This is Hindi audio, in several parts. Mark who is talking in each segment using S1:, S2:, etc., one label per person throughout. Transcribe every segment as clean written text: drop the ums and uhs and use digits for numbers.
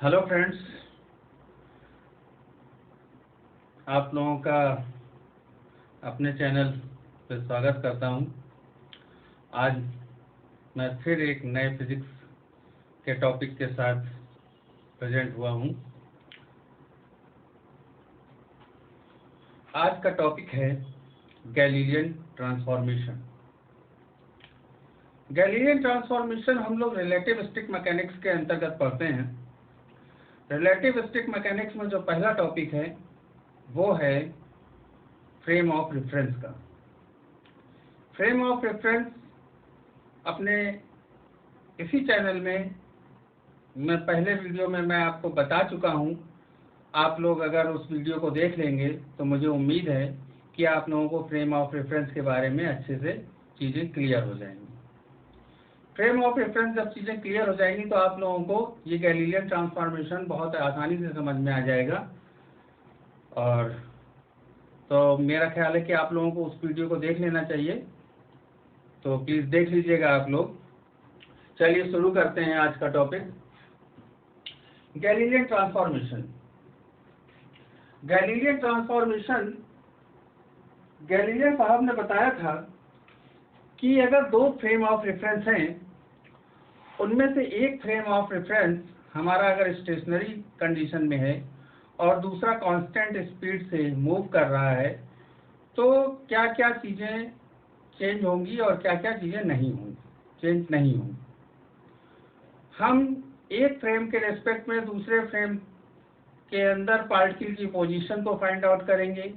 S1: हेलो फ्रेंड्स, आप लोगों का अपने चैनल पे स्वागत करता हूं। आज मैं फिर एक नए फिजिक्स के टॉपिक के साथ प्रेजेंट हुआ हूं। आज का टॉपिक है गैलीलियन ट्रांसफॉर्मेशन। गैलीलियन ट्रांसफॉर्मेशन हम लोग रिलेटिविस्टिक मैकेनिक्स के अंतर्गत पढ़ते हैं। रिलेटिविस्टिक मैकेनिक्स में जो पहला टॉपिक है वो है फ्रेम ऑफ रेफरेंस का। फ्रेम ऑफ रेफरेंस अपने इसी चैनल में मैं पहले वीडियो में मैं आपको बता चुका हूं। आप लोग अगर उस वीडियो को देख लेंगे तो मुझे उम्मीद है कि आप लोगों को फ्रेम ऑफ रेफरेंस के बारे में अच्छे से चीज़ें क्लियर हो जाएंगी। फ्रेम ऑफ रेफरेंस जब चीज़ें क्लियर हो जाएंगी तो आप लोगों को ये गैलीलियन ट्रांसफॉर्मेशन बहुत आसानी से समझ में आ जाएगा। और तो मेरा ख्याल है कि आप लोगों को उस वीडियो को देख लेना चाहिए, तो प्लीज़ देख लीजिएगा आप लोग। चलिए शुरू करते हैं आज का topic, Galilean transformation. Galilean transformation, Galilean साहब ने बताया था कि अगर दो फ्रेम ऑफ रेफरेंस हैं, उनमें से एक फ्रेम ऑफ रेफरेंस हमारा अगर स्टेशनरी कंडीशन में है और दूसरा कांस्टेंट स्पीड से मूव कर रहा है, तो क्या क्या चीज़ें चेंज होंगी और क्या क्या चीज़ें नहीं होंगी, चेंज नहीं होंगी। हम एक फ्रेम के रेस्पेक्ट में दूसरे फ्रेम के अंदर पार्टिकल की पोजीशन को फाइंड आउट करेंगे।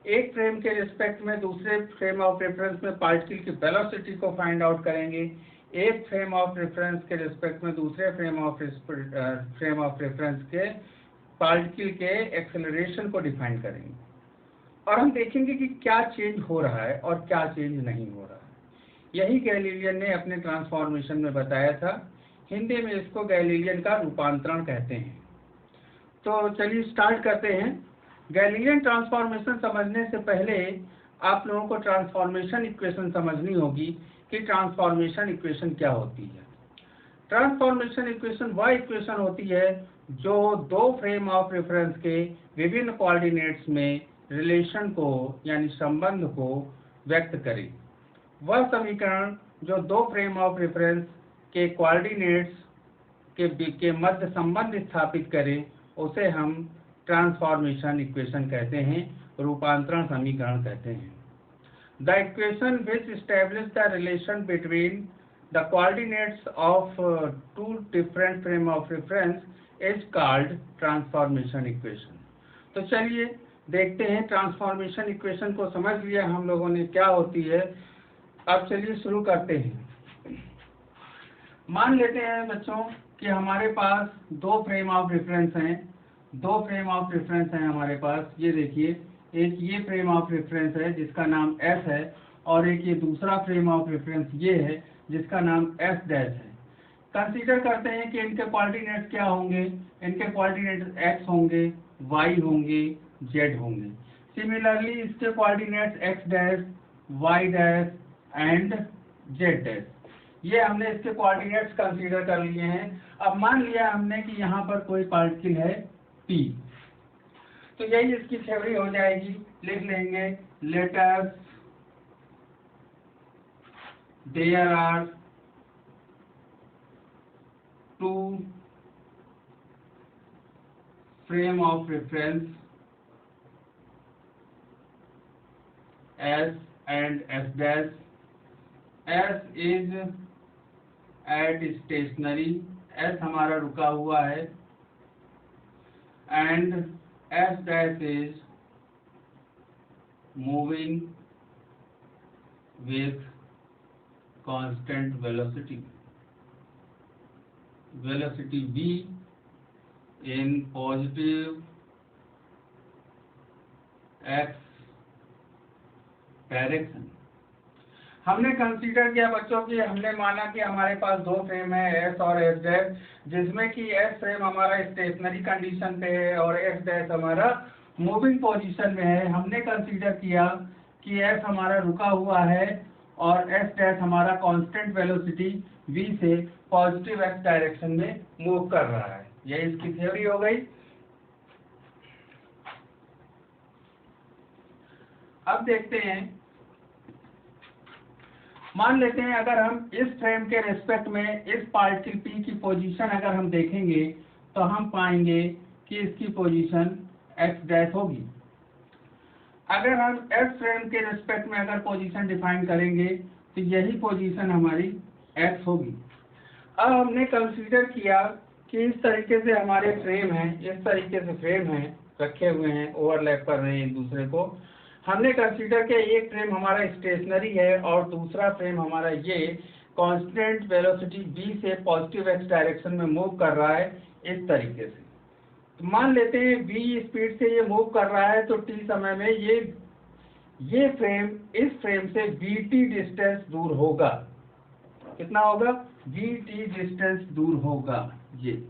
S1: एक फ्रेम के रिस्पेक्ट में दूसरे फ्रेम ऑफ रेफरेंस में पार्टिकल की वेलोसिटी को फाइंड आउट करेंगे। एक फ्रेम ऑफ रेफरेंस के रिस्पेक्ट में दूसरे फ्रेम ऑफ रेफरेंस के पार्टिकल के एक्सेलरेशन को डिफाइन करेंगे। और हम देखेंगे कि क्या चेंज हो रहा है और क्या चेंज नहीं हो रहा है। यही गैलीलियन ने अपने ट्रांसफॉर्मेशन में बताया था। हिंदी में इसको गैलीलियन का रूपांतरण कहते हैं। तो चलिए स्टार्ट करते हैं। गैलीलियन ट्रांसफॉर्मेशन समझने से पहले आप लोगों को ट्रांसफॉर्मेशन इक्वेशन समझनी होगी कि ट्रांसफॉर्मेशन इक्वेशन क्या होती है। ट्रांसफॉर्मेशन इक्वेशन वह इक्वेशन होती है जो दो फ्रेम ऑफ रेफरेंस के विभिन्न कोऑर्डिनेट्स में रिलेशन को यानी संबंध को व्यक्त करे। वह समीकरण जो दो फ्रेम ऑफ रेफरेंस के कोऑर्डिनेट्स के मध्य संबंध स्थापित करे, उसे हम ट्रांसफॉर्मेशन इक्वेशन कहते हैं, रूपांतरण समीकरण कहते हैं। The equation which establish the relation between the coordinates of two different frame of reference is called transformation equation. तो चलिए देखते हैं, ट्रांसफॉर्मेशन इक्वेशन को समझ लिया हम लोगों ने क्या होती है। अब चलिए शुरू करते हैं। मान लेते हैं बच्चों कि हमारे पास दो फ्रेम ऑफ रेफरेंस हैं। दो फ्रेम ऑफ रेफरेंस हैं हमारे पास। ये देखिए, एक ये फ्रेम ऑफ रेफरेंस है जिसका नाम S है, और एक ये दूसरा फ्रेम ऑफ रेफरेंस ये है जिसका नाम S डैश है। कंसीडर करते हैं कि इनके कोऑर्डिनेट्स क्या होंगे। इनके कोऑर्डिनेट्स X होंगे, Y होंगे, Z होंगे। सिमिलरली इसके coordinates X dash, Y dash and Z dash. ये हमने इसके कोऑर्डिनेट्स कंसीडर कर लिए हैं। अब मान लिया हमने कि यहाँ पर कोई पार्टिकल है P, तो यही इसकी थ्योरी हो जाएगी। लिख लेंगे, let us there are two frame of reference S and S dash. S is at stationary, S हमारा रुका हुआ है, and S dash is moving with constant velocity v in positive x direction. हमने कंसीडर किया बच्चों कि हमने माना कि हमारे पास दो फ्रेम है S और S डैश, जिसमें कि S फ्रेम हमारा स्टेशनरी कंडीशन पे है और S डैश हमारा मूविंग पोजीशन में है। हमने कंसीडर किया कि S हमारा रुका हुआ है और S डैश हमारा कांस्टेंट वेलोसिटी v से पॉजिटिव x डायरेक्शन में मूव कर रहा है। ये इसकी थ्योरी हो गई। अब देखते हैं, मान लेते हैं अगर हम इस फ्रेम के रेस्पेक्ट में इस पार्टिकल P की पोजीशन अगर हम देखेंगे तो हम पाएंगे कि इसकी पोजीशन x डैश होगी। अगर हम S फ्रेम के रेस्पेक्ट में अगर पोजीशन डिफाइन करेंगे तो यही पोजीशन हमारी x होगी। अब हमने कंसीडर किया कि इस तरीके से हमारे फ्रेम हैं, इस तरीके से फ्रेम हैं, रखे हुए हैं, ओवरलैप कर रहे हैं एक दूसरे को। हमने कंसीडर किया एक फ्रेम हमारा स्टेशनरी है और दूसरा फ्रेम हमारा ये कांस्टेंट वेलोसिटी v से पॉजिटिव x डायरेक्शन में मूव कर रहा है इस तरीके से। तो मान लेते हैं v स्पीड से ये मूव कर रहा है, तो t समय में ये फ्रेम इस फ्रेम से vt डिस्टेंस दूर होगा। कितना होगा? vt डिस्टेंस दूर होगा। ये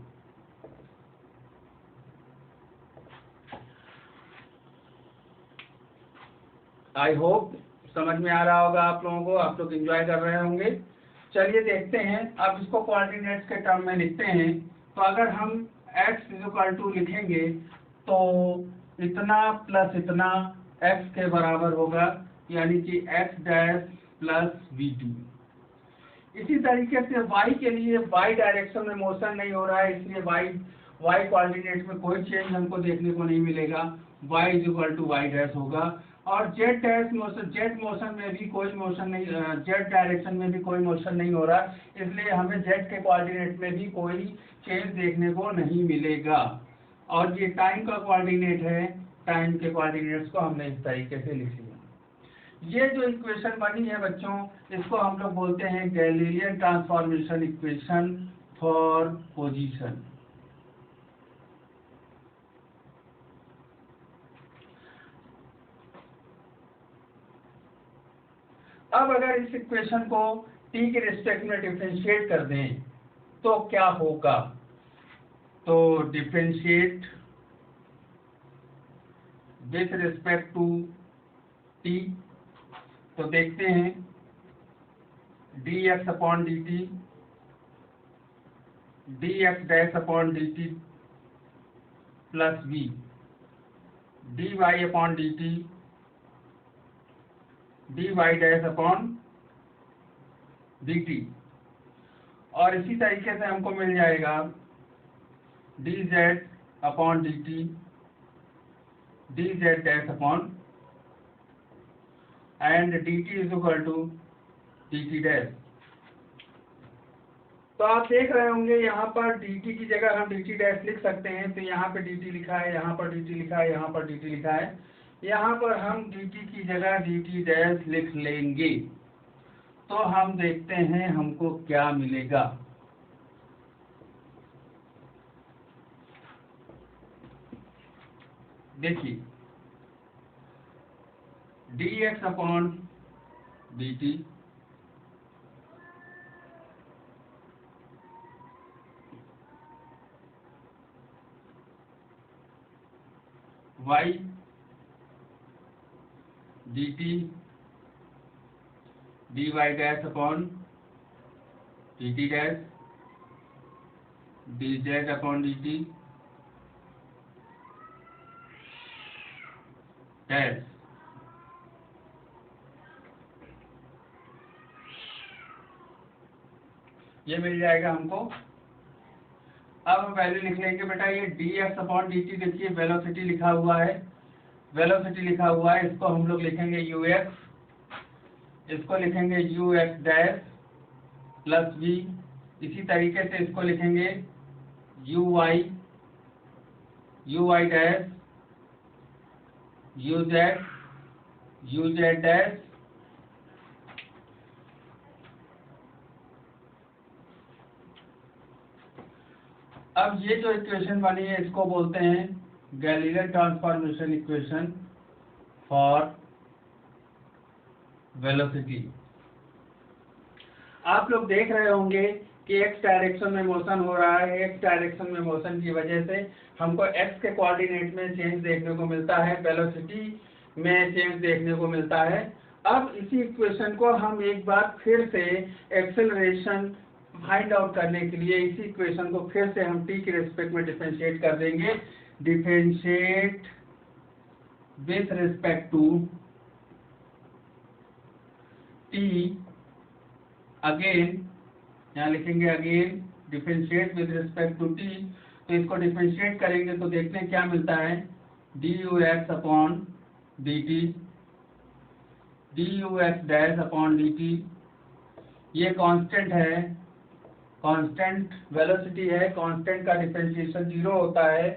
S1: आई होप समझ में आ रहा होगा आप लोगों को, आप लोग एंजॉय कर रहे होंगे। चलिए देखते हैं, अब इसको कोऑर्डिनेट्स के टर्म में लिखते हैं। तो अगर हम x = लिखेंगे तो इतना प्लस इतना x के बराबर होगा, यानी कि x डैश प्लस v2। इसी तरीके से y के लिए y डायरेक्शन में मोशन नहीं हो रहा है, इसलिए y कोऑर्डिनेट में कोई चेंज हमको देखने को नहीं मिलेगा, y = y डैश होगा। और z dash motion, z motion में भी कोई मोशन नहीं, z डायरेक्शन में भी कोई मोशन नहीं हो रहा, इसलिए हमें z के कोऑर्डिनेट में भी कोई चेंज देखने को नहीं मिलेगा। और ये टाइम का कोऑर्डिनेट है, टाइम के कोऑर्डिनेट्स को हमने इस तरीके से लिख लिया। ये जो इक्वेशन बनी है बच्चों, इसको हम लोग बोलते हैं Galilean transformation equation for position. अब अगर इस इक्वेशन को t के रिस्पेक्ट में डिफरेंशिएट कर दें तो क्या होगा? तो differentiate with respect to t, तो देखते हैं dx/dt dx'/dt plus v dy/dt dy'/dt, और इसी तरीके से हमको मिल जाएगा dz/dt dz' and dt = dt'। तो आप देख रहे होंगे यहाँ पर dt की जगह हम dt' लिख सकते हैं, तो यहाँ पे dt लिखा है, यहाँ पर dt लिखा है, यहाँ पर dt लिखा है, यहाँ पर हम dt की जगह dt' लिख लेंगे। तो हम देखते हैं हमको क्या मिलेगा। देखिए dx/dt y dt dy'/dt dz/dt dash. ये मिल जाएगा हमको। अब हम वैल्यू लिख लेंगे बेटा, ये dx/dt देखिए वेलोसिटी लिखा हुआ है, वेलोसिटी लिखा हुआ है, इसको हम लोग लिखेंगे ux, इसको लिखेंगे ux डैश प्लस v, इसी तरीके से इसको लिखेंगे uy डैश uz डैश अब ये जो इक्वेशन बनी है इसको बोलते हैं Galilean transformation equation for velocity. आप लोग देख रहे होंगे कि x डायरेक्शन में मोशन हो रहा है, x डायरेक्शन में मोशन की वजह से हमको x के कोऑर्डिनेट में चेंज देखने को मिलता है, वेलोसिटी में चेंज देखने को मिलता है। अब इसी इक्वेशन को हम एक बार फिर से एक्सेलरेशन फाइंड आउट करने के लिए इसी इक्वेशन को फिर से हम t के रिस्पेक्ट में डिफरेंशिएट कर देंगे। Differentiate with respect to t, again यहाँ लिखेंगे again differentiate with respect to t। तो इसको डिफरेंशिएट करेंगे तो देखते हैं क्या मिलता है। dux upon dt, dux dash upon dt, ये कांस्टेंट है, कांस्टेंट वेलोसिटी है, कांस्टेंट का डिफरेंशिएशन 0 होता है।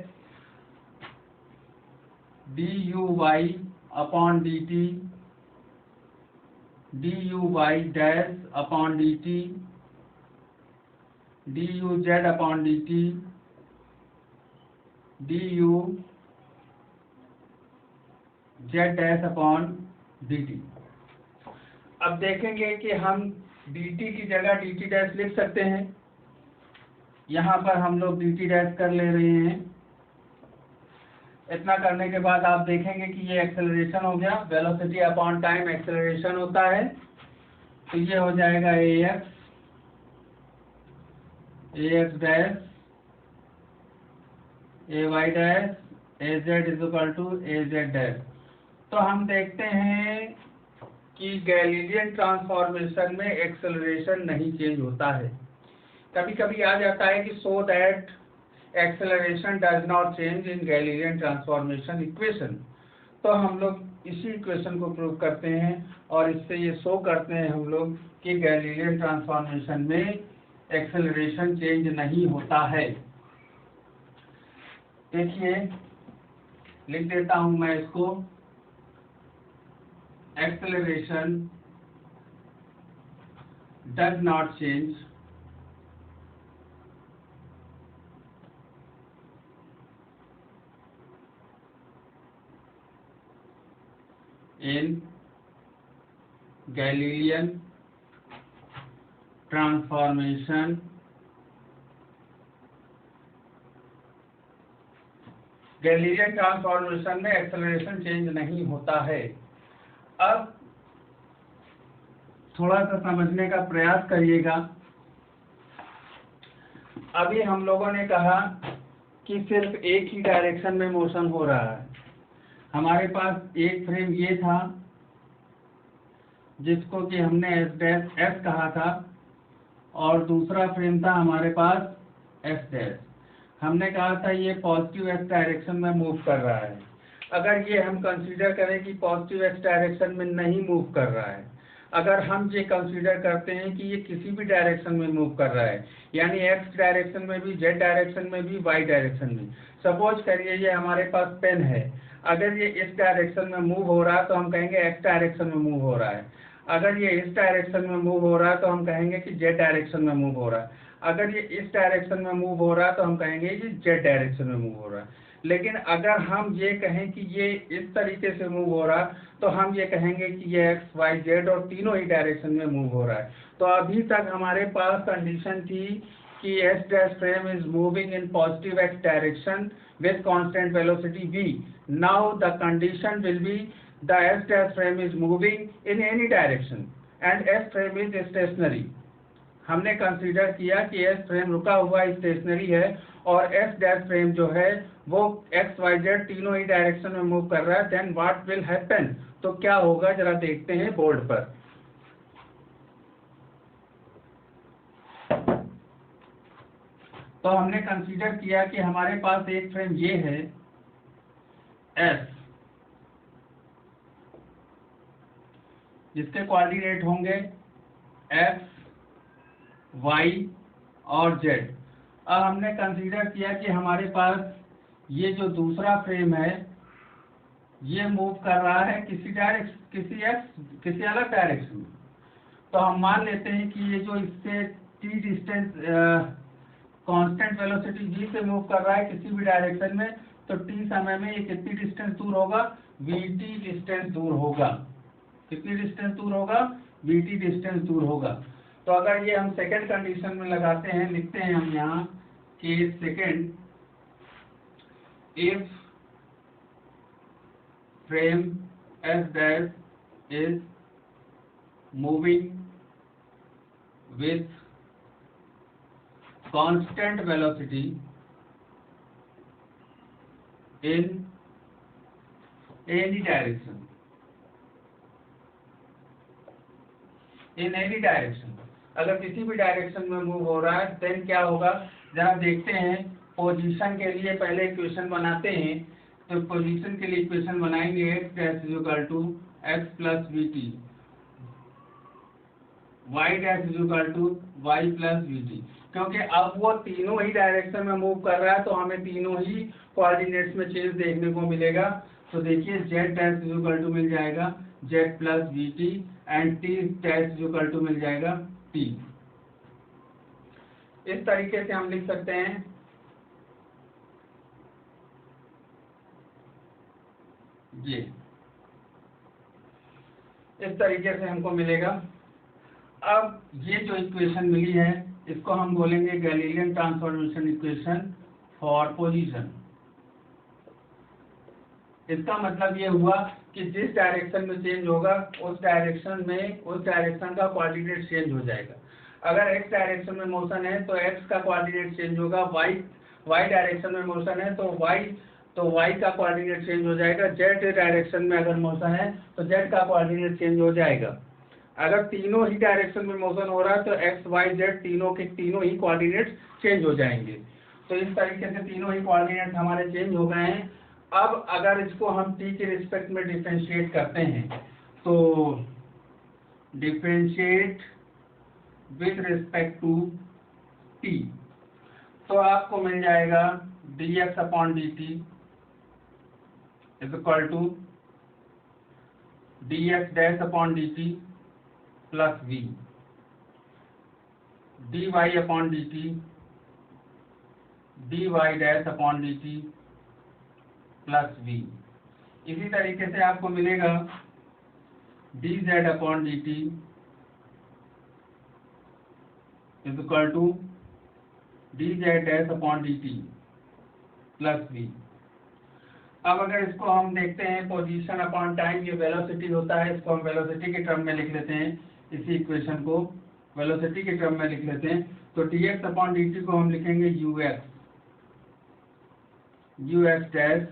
S1: duy upon dt, duy dash upon dt, duz upon dt, duz dash upon dt। अब देखेंगे कि हम dt की जगह dt डैश लिख सकते हैं। यहाँ पर हम लोग dt डैश कर ले रहे हैं। इतना करने के बाद आप देखेंगे कि ये एक्सेलरेशन हो गया, वेलोसिटी अपॉन टाइम एक्सेलरेशन होता है। तो ये हो जाएगा ax dash ay dash az equal to az dash. तो हम देखते हैं कि गैलीलियन ट्रांसफॉर्मेशन में एक्सेलरेशन नहीं चेंज होता है। कभी कभी आ जाता है कि so that acceleration does not change in Galilean transformation equation. तो हम लोग इसी इक्वेशन को प्रूव करते हैं और इससे ये शो करते हैं हम लोग कि गैलीलियन ट्रांसफॉर्मेशन में एक्सेलरेशन चेंज नहीं होता है। देखिए लिख देता हूं मैं इसको, acceleration does not change in Galilean transformation Galilean transformation में एक्सेलरेशन चेंज नहीं होता है। अब थोड़ा सा समझने का प्रयास करिएगा। अभी हम लोगों ने कहा कि सिर्फ एक ही डायरेक्शन में मोशन हो रहा है। हमारे पास एक फ्रेम ये था जिसको कि हमने S कहा था और दूसरा फ्रेम था हमारे पास S'। हमने कहा था ये पॉजिटिव x डायरेक्शन में मूव कर रहा है। अगर ये हम कंसीडर करें कि पॉजिटिव x डायरेक्शन में नहीं मूव कर रहा है, अगर हम ये कंसीडर करते हैं कि ये किसी भी डायरेक्शन में मूव कर रहा है, यानी x डायरेक्शन में भी, z डायरेक्शन में भी, y डायरेक्शन में। सपोज करिए ये हमारे पास पेन है, अगर ये इस डायरेक्शन में मूव हो रहा है तो हम कहेंगे x डायरेक्शन में मूव हो रहा है। अगर ये इस डायरेक्शन में मूव हो रहा है तो हम कहेंगे कि z डायरेक्शन में मूव हो रहा है। अगर ये इस डायरेक्शन में मूव हो रहा है तो हम कहेंगे कि z डायरेक्शन में मूव हो रहा है। लेकिन अगर हम ये कहें कि ये इस तरीके से मूव हो रहा है तो हम ये कहेंगे कि ये x, y, z और तीनों ही डायरेक्शन में मूव हो रहा है। तो अभी तक हमारे पास कंडीशन थी कि S dash frame is moving in positive x direction with constant velocity v. Now the condition will be the S dash frame is moving in any direction and S frame is stationary. हमने कंसीडर किया कि S फ्रेम रुका हुआ स्टेशनरी है और S डैश फ्रेम जो है वो x, y, z तीनों ही डायरेक्शन में मूव कर रहा है। देन व्हाट विल हैपन, तो क्या होगा जरा देखते हैं बोर्ड पर। तो हमने कंसीडर किया कि हमारे पास एक फ्रेम ये है S, जिसके कोऑर्डिनेट होंगे x, y और z। अब हमने कंसीडर किया कि हमारे पास ये जो दूसरा फ्रेम है ये मूव कर रहा है किसी अलग डायरेक्शन में। तो हम मान लेते हैं कि ये जो इससे t distance constant velocity v से मूव कर रहा है किसी भी डायरेक्शन में, तो t समय में ये कितनी डिस्टेंस दूर होगा, vt डिस्टेंस दूर होगा। कितनी डिस्टेंस दूर होगा, vt डिस्टेंस दूर होगा। तो अगर ये हम सेकंड कंडीशन में लगाते हैं, लिखते हैं हम यहाँ कि second, if frame S dash is moving with constant velocity in any direction, अगर किसी भी डायरेक्शन में मूव हो रहा है देन क्या होगा, जरा देखते हैं। पोजीशन के लिए पहले इक्वेशन बनाते हैं, तो पोजीशन के लिए इक्वेशन बनाएंगे x dash is equal to x plus v t, y dash is equal to y plus v t, क्योंकि अब वो तीनों ही डायरेक्शन में मूव कर रहा है तो हमें तीनों ही कोऑर्डिनेट्स में चेंज देखने को मिलेगा। तो देखिए z dash is equal to मिल जाएगा z plus v t and t dash is equal to मिल जाएगा t। इस तरीके से हम लिख सकते हैं ये, इस तरीके से हमको मिलेगा। अब ये जो इक्वेशन मिली है इसको हम बोलेंगे Galilean transformation equation for position. इसका मतलब ये हुआ कि जिस डायरेक्शन में चेंज होगा उस डायरेक्शन का कोऑर्डिनेट चेंज हो जाएगा। अगर x डायरेक्शन में मोशन है तो x का कोऑर्डिनेट चेंज होगा, y डायरेक्शन में मोशन है तो y का कोऑर्डिनेट चेंज हो जाएगा, z डायरेक्शन में अगर मोशन है तो z का कोऑर्डिनेट चेंज हो जाएगा। अगर तीनों ही डायरेक्शन में मोशन हो रहा है तो x y z तीनों ही कोऑर्डिनेट चेंज हो जाएंगे। तो इस तरीके से तीनों ही कोऑर्डिनेट हमारे चेंज हो गए हैं। अब अगर इसको हम t के रिस्पेक्ट में डिफरेंशिएट करते हैं तो differentiate with respect to t, तो आपको मिल जाएगा dx upon dt is equal to dx dash upon dt plus v, dy अपॉन dt dy dash upon dt plus v। इसी तरीके से आपको मिलेगा dz upon dt is equal to dz dash upon dt plus v। अब अगर इसको हम देखते हैं पोजीशन अपॉन टाइम, ये वेलोसिटी होता है, इसको हम वेलोसिटी के टर्म में लिख लेते हैं, इसी इक्वेशन को वेलोसिटी के टर्म में लिख लेते हैं। तो dx अपॉन dt को हम लिखेंगे ux dash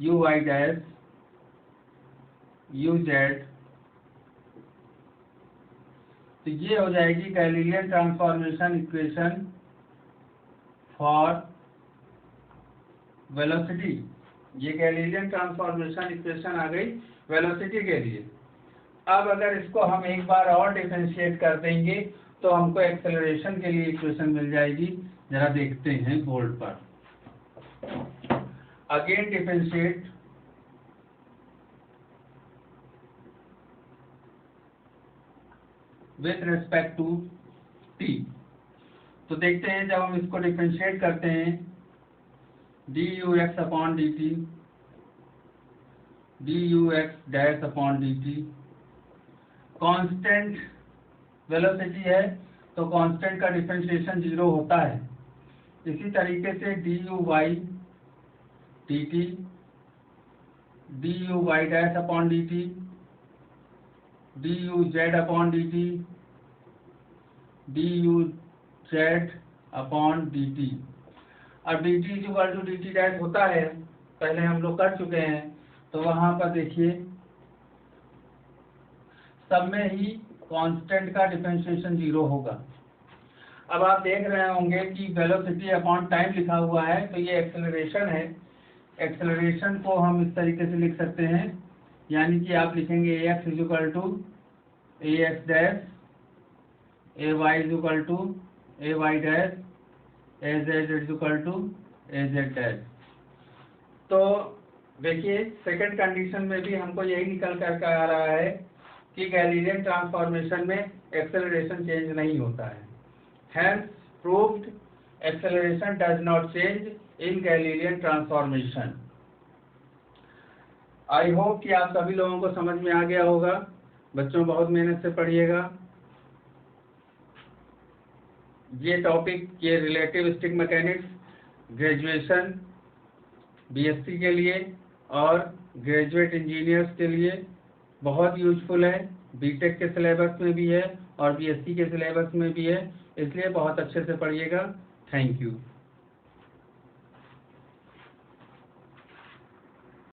S1: uy dash uz, तो ये हो जाएगी Galilean transformation equation for velocity. ये गैलीलियन ट्रांसफॉर्मेशन इक्वेशन आ गई वेलोसिटी के लिए। अब अगर इसको हम एक बार और डिफरेंशिएट कर देंगे तो हमको एक्सेलरेशन के लिए इक्वेशन मिल जाएगी। जरा देखते हैं बोर्ड पर। Again differentiate with respect to t, तो देखते हैं जब हम इसको डिफरेंशिएट करते हैं dux upon dt dux dash upon dt, constant velocity है तो कांस्टेंट का डिफरेंशिएशन 0 होता है। इसी तरीके से duy dt duy dash upon dt duz upon dt duz upon dt। अब dt equal to dt dash होता है, पहले हम लोग कर चुके हैं, तो वहां पर देखिए सब में ही कांस्टेंट का डिफरेंशिएशन 0 होगा। अब आप देख रहे होंगे कि वेलोसिटी अपॉन टाइम लिखा हुआ है, तो ये एक्सेलरेशन है। एक्सेलरेशन को हम इस तरीके से लिख सकते हैं, यानी कि आप लिखेंगे ax is equal to ax dash ay is equal to ay dash az is equal to az dash. तो देखिए सेकंड कंडीशन में भी हमको यही निकल कर आ रहा है कि गैलीलियन ट्रांसफॉर्मेशन में एक्सेलरेशन चेंज नहीं होता है। Hence proved acceleration does not change in Galilean transformation. I hope कि आप सभी लोगों को समझ में आ गया होगा। बच्चों बहुत मेहनत से पढ़िएगा। ये टॉपिक ये relative stick mechanics graduation BSc के लिए और ग्रेजुएट इंजीनियर्स के लिए बहुत यूजफुल है। बीटेक के सिलेबस में भी है और बीएससी के सिलेबस में भी है, इसलिए बहुत अच्छे से पढ़िएगा। Thank you.